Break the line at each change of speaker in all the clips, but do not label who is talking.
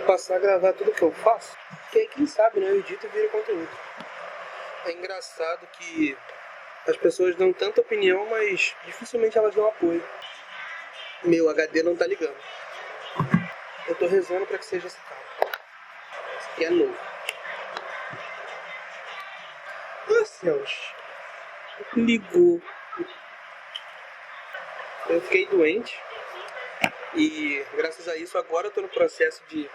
vou passar a gravar tudo que eu faço, que aí quem sabe, né, eu edito e vira conteúdo. É engraçado que as pessoas dão tanta opinião, mas dificilmente elas dão apoio. Meu HD não tá ligando. Eu tô rezando pra que seja esse carro. Esse aqui é novo. Ah, céus. Ligou. Eu fiquei doente. E graças a isso agora eu tô no processo de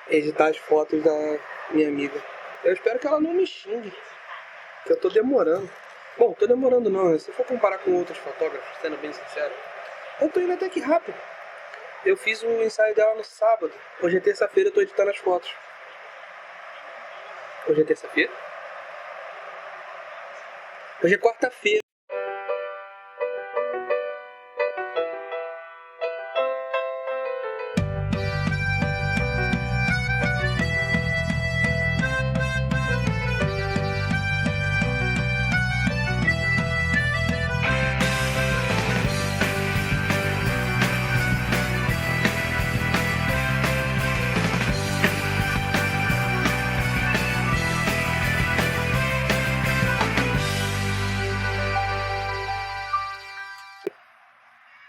editar as fotos da minha amiga. Eu espero que ela não me xingue, que eu tô demorando. Bom, tô demorando não, se for comparar com outros fotógrafos, sendo bem sincero, eu tô indo até que rápido. Eu fiz o ensaio dela no sábado. Hoje é terça-feira, eu tô editando as fotos. Hoje é terça-feira? Hoje é quarta-feira.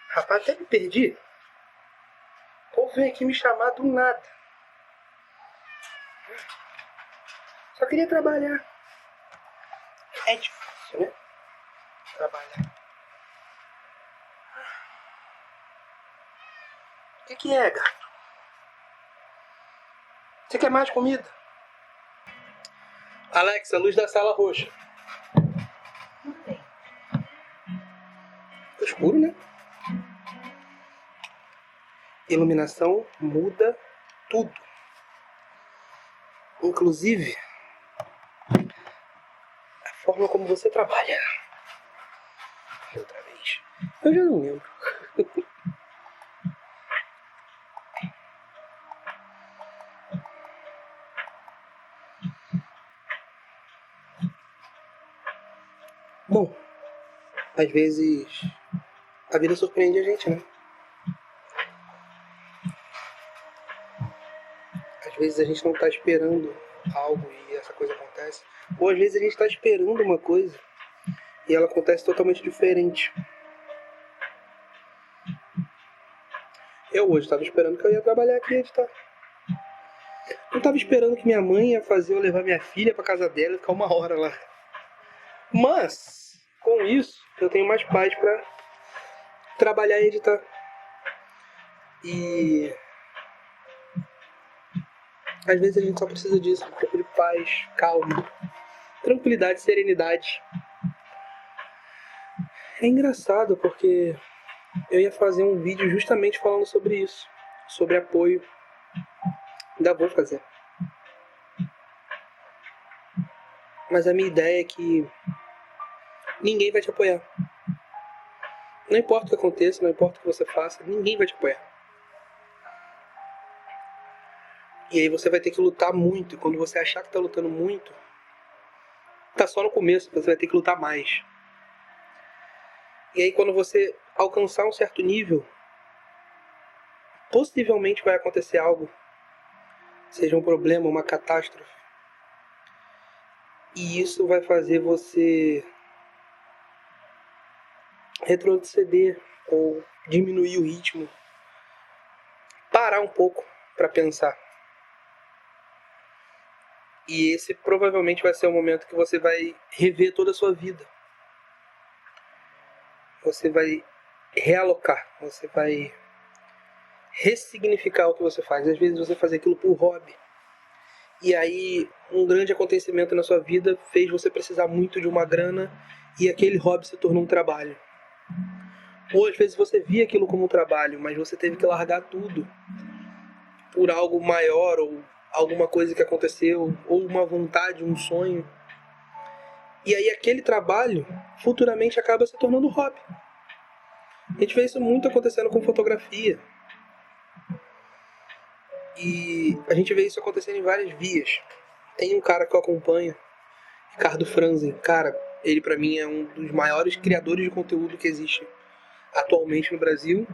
Rapaz, até me perdi. O povo vem aqui me chamar do nada. Só queria trabalhar. É difícil, né? Trabalhar. O que é, gato? Você quer mais comida? Alexa, luz da sala roxa.
Não tem.
Tá escuro, né? Iluminação muda tudo. Inclusive, a forma como você trabalha. Outra vez. Eu já não lembro. Bom, às vezes a vida surpreende a gente, né? Às vezes a gente não tá esperando algo e essa coisa acontece. Ou às vezes a gente tá esperando uma coisa e ela acontece totalmente diferente. Eu hoje tava esperando que eu ia trabalhar aqui e editar. Eu tava esperando que minha mãe ia fazer eu levar minha filha pra casa dela e ficar 1 hora lá. Mas, com isso, eu tenho mais paz pra trabalhar e editar. E às vezes a gente só precisa disso, um pouco de paz, calma, tranquilidade, serenidade. É engraçado porque eu ia fazer um vídeo justamente falando sobre isso, sobre apoio. Ainda vou fazer. Mas a minha ideia é que ninguém vai te apoiar. Não importa o que aconteça, não importa o que você faça, ninguém vai te apoiar. E aí você vai ter que lutar muito, e quando você achar que tá lutando muito, tá só no começo, você vai ter que lutar mais. E aí quando você alcançar um certo nível, possivelmente vai acontecer algo, seja um problema, uma catástrofe. E isso vai fazer você retroceder ou diminuir o ritmo, parar um pouco para pensar. E esse provavelmente vai ser o momento que você vai rever toda a sua vida. Você vai realocar, você vai ressignificar o que você faz. Às vezes você faz aquilo por hobby. E aí um grande acontecimento na sua vida fez você precisar muito de uma grana e aquele hobby se tornou um trabalho. Ou às vezes você via aquilo como um trabalho, mas você teve que largar tudo por algo maior ou alguma coisa que aconteceu, ou uma vontade, um sonho. E aí aquele trabalho futuramente acaba se tornando hobby. A gente vê isso muito acontecendo com fotografia. E a gente vê isso acontecendo em várias vias. Tem um cara que eu acompanho, Ricardo Franzen. Cara, ele pra mim é um dos maiores criadores de conteúdo que existe atualmente no Brasil.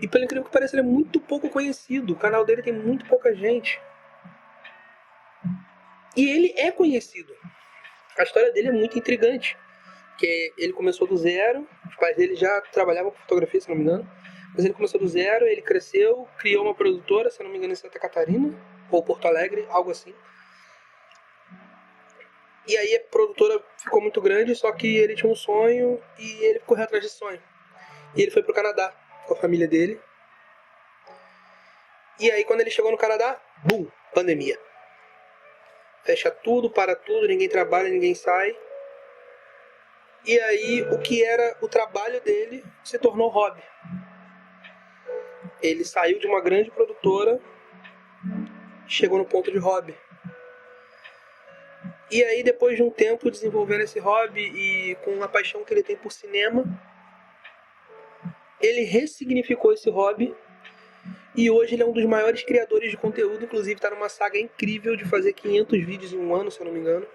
E pelo incrível que pareça, ele é muito pouco conhecido. O canal dele tem muito pouca gente. E ele é conhecido. A história dele é muito intrigante. Porque ele começou do zero. Os pais dele já trabalhavam com fotografia, se não me engano. Mas ele começou do zero, ele cresceu, criou uma produtora, se não me engano, em Santa Catarina. Ou Porto Alegre, algo assim. E aí a produtora ficou muito grande, só que ele tinha um sonho e ele correu atrás desse sonho. E ele foi pro Canadá com a família dele. E aí quando ele chegou no Canadá, bum, pandemia. Fecha tudo, para tudo, ninguém trabalha, ninguém sai. E aí o que era o trabalho dele se tornou hobby. Ele saiu de uma grande produtora, chegou no ponto de hobby. E aí, depois de um tempo desenvolvendo esse hobby e com a paixão que ele tem por cinema, ele ressignificou esse hobby e hoje ele é um dos maiores criadores de conteúdo, inclusive está numa saga incrível de fazer 500 vídeos em um ano, se eu não me engano.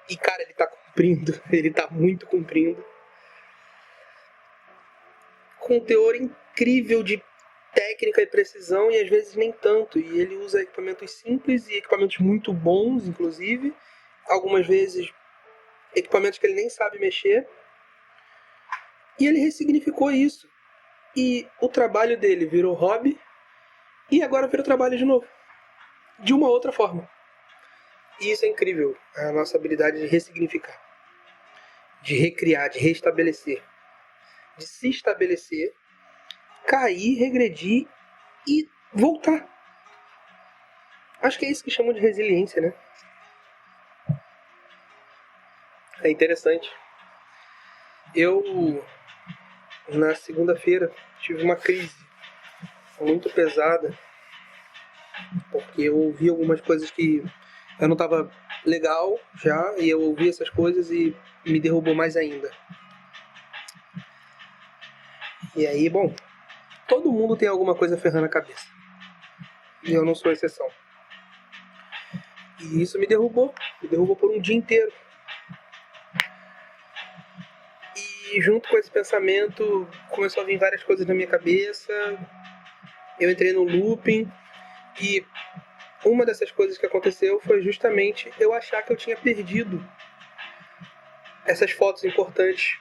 E cara, ele tá cumprindo, ele tá muito cumprindo. Com um teor incrível de técnica e precisão e às vezes nem tanto. E ele usa equipamentos simples e equipamentos muito bons, inclusive. Algumas vezes equipamentos que ele nem sabe mexer. E ele ressignificou isso. E o trabalho dele virou hobby e agora virou trabalho de novo. De uma outra forma. E isso é incrível. A nossa habilidade de ressignificar. De recriar, de restabelecer. De se estabelecer, cair, regredir e voltar. Acho que é isso que chamam de resiliência, né? É interessante. Eu, na segunda-feira, tive uma crise muito pesada, porque eu ouvi algumas coisas que eu não estava legal já, e eu ouvi essas coisas e me derrubou mais ainda. E aí, bom, todo mundo tem alguma coisa ferrando a cabeça. E eu não sou exceção. E isso me derrubou por um dia inteiro. E junto com esse pensamento, começou a vir várias coisas na minha cabeça. Eu entrei no looping. E uma dessas coisas que aconteceu foi justamente eu achar que eu tinha perdido essas fotos importantes.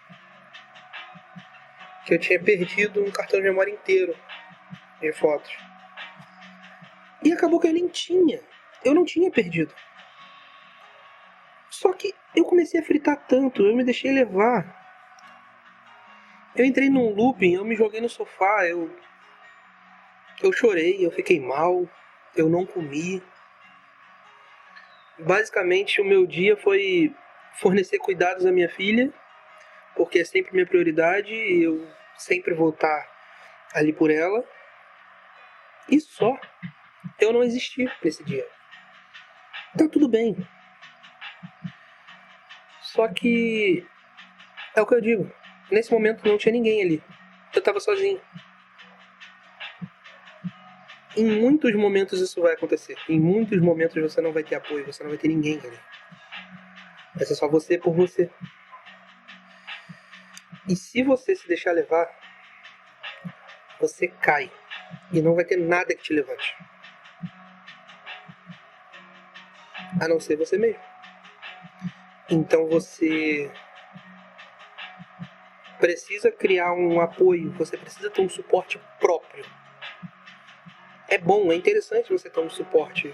Que eu tinha perdido um cartão de memória inteiro de fotos. E acabou que eu nem tinha. Eu não tinha perdido. Só que eu comecei a fritar tanto, eu me deixei levar. Eu entrei num looping, eu me joguei no sofá, eu chorei, eu fiquei mal, eu não comi. Basicamente o meu dia foi fornecer cuidados à minha filha, porque é sempre minha prioridade e eu sempre vou estar ali por ela. E só. Eu não existi nesse dia. Tá tudo bem. Só que é o que eu digo. Nesse momento não tinha ninguém ali. Eu tava sozinho. Em muitos momentos isso vai acontecer. Em muitos momentos você não vai ter apoio, você não vai ter ninguém ali. Vai ser só você por você. E se você se deixar levar, você cai. E não vai ter nada que te levante. A não ser você mesmo. Então você precisa criar um apoio, você precisa ter um suporte próprio. É bom, é interessante você ter um suporte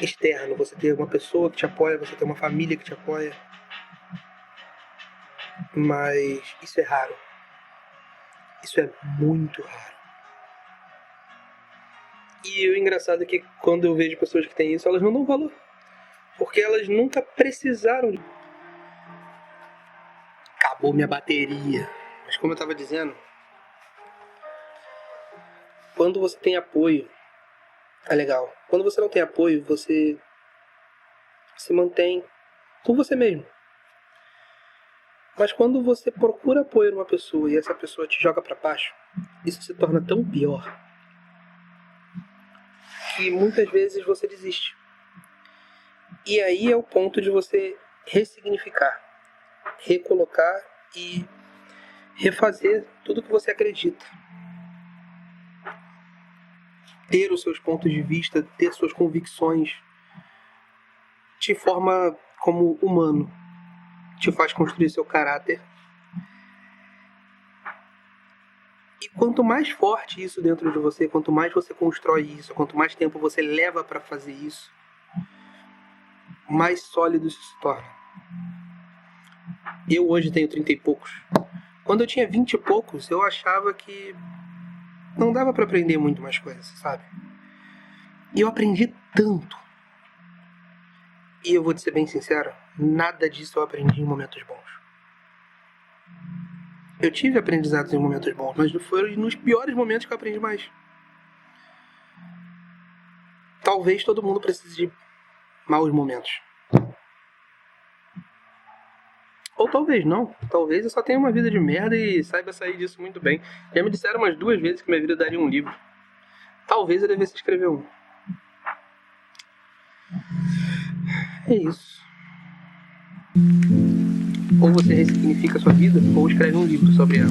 externo, você ter uma pessoa que te apoia, você ter uma família que te apoia. Mas isso é raro. Isso é muito raro. E o engraçado é que quando eu vejo pessoas que têm isso, elas não dão valor. Porque elas nunca precisaram de... Acabou minha bateria. Mas como eu estava dizendo, quando você tem apoio, é legal. Quando você não tem apoio, você se mantém por você mesmo. Mas quando você procura apoio numa pessoa e essa pessoa te joga para baixo, isso se torna tão pior que muitas vezes você desiste. E aí é o ponto de você ressignificar, recolocar e refazer tudo que você acredita. ter os seus pontos de vista, ter suas convicções, te forma como humano, te faz construir seu caráter. E quanto mais forte isso dentro de você, quanto mais você constrói isso, quanto mais tempo você leva para fazer isso, mais sólido isso se torna. Eu hoje tenho 30 e poucos. Quando eu tinha 20 e poucos, eu achava que não dava para aprender muito mais coisas, sabe? E eu aprendi tanto. E eu vou te ser bem sincero, nada disso eu aprendi em momentos bons. Eu tive aprendizados em momentos bons, mas foram nos piores momentos que eu aprendi mais. Talvez todo mundo precise de maus momentos. Ou talvez não. Talvez eu só tenha uma vida de merda e saiba sair disso muito bem. Já me disseram umas 2 vezes que minha vida daria um livro. Talvez eu devesse escrever um. É isso. Ou você ressignifica a sua vida, ou escreve um livro sobre ela.